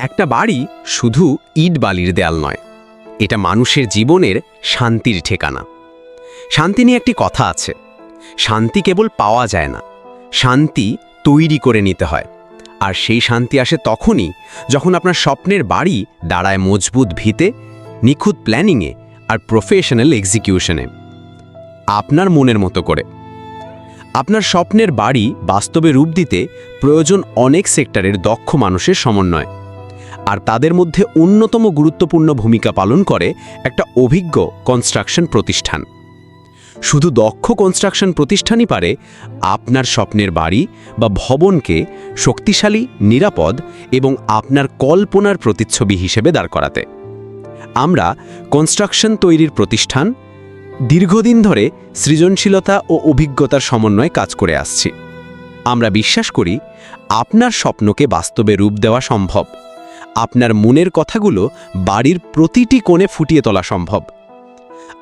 একটা বাড়ি শুধু ইট বালির দেয়াল নয়, এটা মানুষের জীবনের শান্তির ঠিকানা। শান্তি নিয়ে একটি কথা আছে, শান্তি কেবল পাওয়া যায় না, শান্তি তৈরি করে নিতে হয়। আর সেই শান্তি আসে তখনই যখন আপনার স্বপ্নের বাড়ি দাঁড়ায় মজবুত ভিতে, নিখুঁত প্ল্যানিংয়ে আর প্রফেশনাল এক্সিকিউশনে। আপনার মনের মতো করে আপনার স্বপ্নের বাড়ি বাস্তবে রূপ দিতে প্রয়োজন অনেক সেক্টরের দক্ষ মানুষের সমন্বয়, আর তাদের মধ্যে অন্যতম গুরুত্বপূর্ণ ভূমিকা পালন করে একটা অভিজ্ঞ কনস্ট্রাকশন প্রতিষ্ঠান। শুধু দক্ষ কনস্ট্রাকশন প্রতিষ্ঠানই পারে আপনার স্বপ্নের বাড়ি বা ভবনকে শক্তিশালী, নিরাপদ এবং আপনার কল্পনার প্রতিচ্ছবি হিসেবে দাঁড় করাতে। আমরা কনস্ট্রাকশন তৈরির প্রতিষ্ঠান, দীর্ঘদিন ধরে সৃজনশীলতা ও অভিজ্ঞতার সমন্বয়ে কাজ করে আসছি। আমরা বিশ্বাস করি আপনার স্বপ্নকে বাস্তবে রূপ দেওয়া সম্ভব, আপনার মনের কথাগুলো বাড়ির প্রতিটি কোণে ফুটিয়ে তোলা সম্ভব।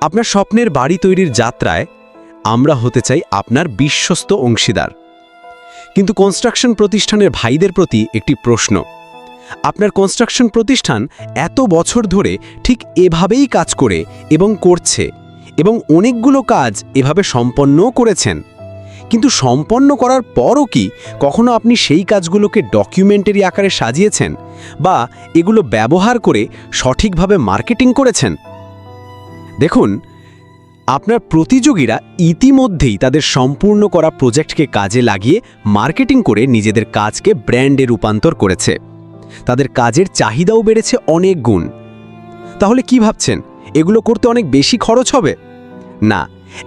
আপনার স্বপ্নের বাড়ি তৈরির যাত্রায় আমরা হতে চাই আপনার বিশ্বস্ত অংশীদার। কিন্তু কনস্ট্রাকশন প্রতিষ্ঠানের ভাইদের প্রতি একটি প্রশ্ন, আপনার কনস্ট্রাকশন প্রতিষ্ঠান এত বছর ধরে ঠিক এভাবেই কাজ করে এবং করছে, এবং অনেকগুলো কাজ এভাবে সম্পন্নও করেছেন, কিন্তু সম্পন্ন করার পরও কি কখনো আপনি সেই কাজগুলোকে ডকুমেন্টারি আকারে সাজিয়েছেন বা এগুলো ব্যবহার করে সঠিকভাবে মার্কেটিং করেছেন? দেখুন, আপনার প্রতিযোগীরা ইতিমধ্যেই তাদের সম্পূর্ণ করা প্রজেক্টকে কাজে লাগিয়ে মার্কেটিং করে নিজেদের কাজকে ব্র্যান্ডে রূপান্তর করেছে। তাদের কাজের চাহিদাও বেড়েছে অনেক গুণ। তাহলে কি ভাবছেন, এগুলো করতে অনেক বেশি খরচ হবে? না,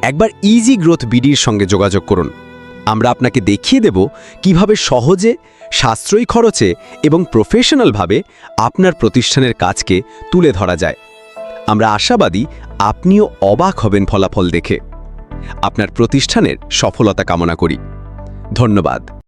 একবার ইজি গ্রোথ বিডির সঙ্গে যোগাযোগ করুন। আমরা আপনাকে দেখিয়ে দেব কিভাবে সহজে, সাশ্রয়ী খরচে এবং প্রফেশনালভাবে আপনার প্রতিষ্ঠানের কাজকে তুলে ধরা যায়। আমরা আশাবাদী আপনিও অবাক হবেন ফলাফল দেখে। আপনার প্রতিষ্ঠানের সফলতা কামনা করি। ধন্যবাদ।